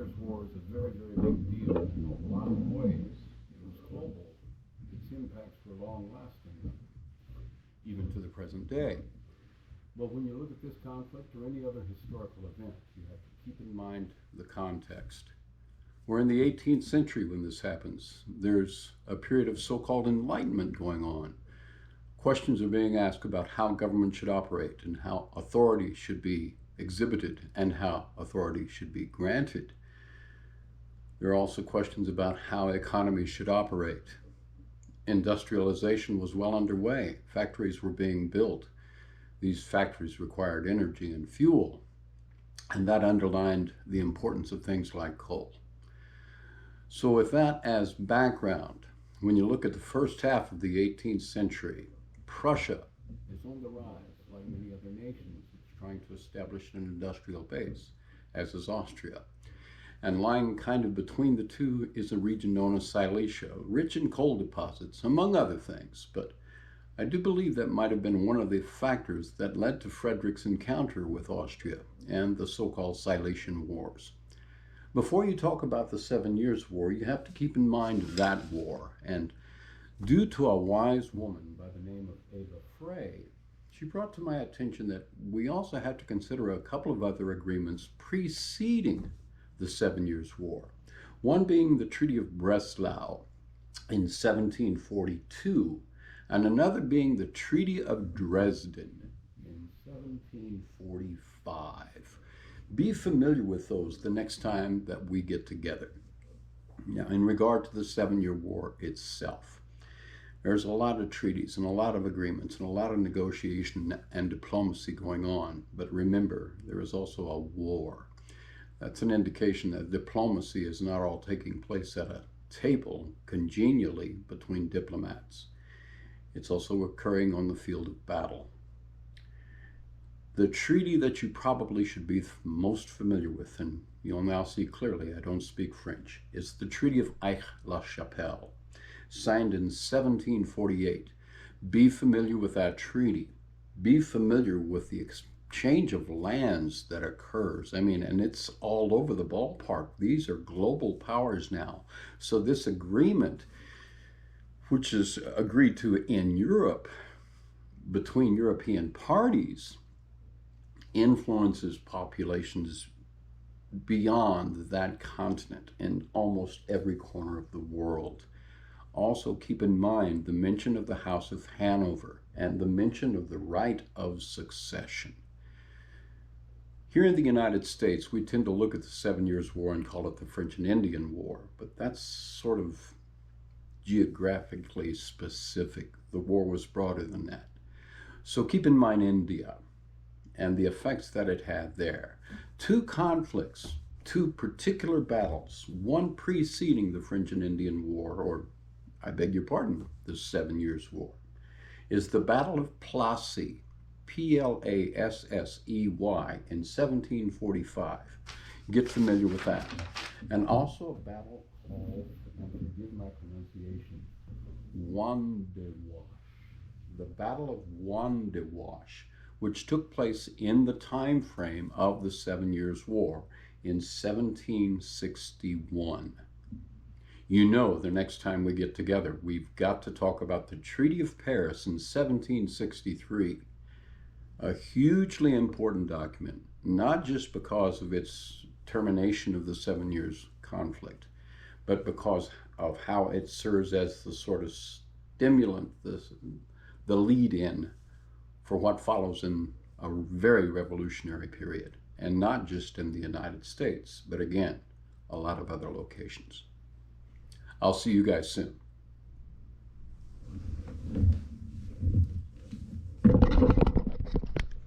Years' War is a very, very big deal in a lot of ways. It was global. Its impacts were long-lasting, even to the present day. But when you look at this conflict or any other historical event, you have to keep in mind the context. We're in the 18th century when this happens. There's a period of so-called enlightenment going on. Questions are being asked about how government should operate and how authority should be exhibited and how authority should be granted. There are also questions about how economies should operate. Industrialization was well underway. Factories were being built. These factories required energy and fuel, and that underlined the importance of things like coal. So with that as background, when you look at the first half of the 18th century, Prussia is on the rise, like many other nations. It's trying to establish an industrial base, as is Austria. And lying kind of between the two is a region known as Silesia, rich in coal deposits, among other things. But I do believe that might have been one of the factors that led to Frederick's encounter with Austria and the so-called Silesian Wars. Before you talk about the 7 Years' War, you have to keep in mind that war. And due to a wise woman by the name of Eva Frey, she brought to my attention that we also have to consider a couple of other agreements preceding the 7 Years' War. One being the Treaty of Breslau in 1742, and another being the Treaty of Dresden in 1745. Be familiar with those the next time that we get together. Now, in regard to the 7 Year War itself, there's a lot of treaties and a lot of agreements and a lot of negotiation and diplomacy going on. But remember, there is also a war. That's an indication that diplomacy is not all taking place at a table congenially between diplomats. It's also occurring on the field of battle. The treaty that you probably should be most familiar with, and you'll now see clearly I don't speak French, is the Treaty of Aix-la-Chapelle, signed in 1748. Be familiar with that treaty. Be familiar with the exchange of lands that occurs. And it's all over the ballpark. These are global powers now. So this agreement, which is agreed to in Europe between European parties, influences populations beyond that continent in almost every corner of the world. Also keep in mind the mention of the House of Hanover and the mention of the right of succession. Here in the United States, we tend to look at the 7 Years' War and call it the French and Indian War, but that's sort of geographically specific. The war was broader than that. So keep in mind India and the effects that it had there. Two conflicts, two particular battles, one preceding the French and Indian War, or I beg your pardon, the 7 Years' War, is the Battle of Plassey, Plassey, in 1745. Get familiar with that. And also a battle called, and forgive my pronunciation, Juan de Wash. The Battle of Juan de Wash, which took place in the time frame of the 7 Years' War in 1761. You know, the next time we get together, we've got to talk about the Treaty of Paris in 1763, a hugely important document, not just because of its termination of the 7 Years conflict, but because of how it serves as the sort of stimulant, the lead-in for what follows in a very revolutionary period, and not just in the United States, but again, a lot of other locations. I'll see you guys soon.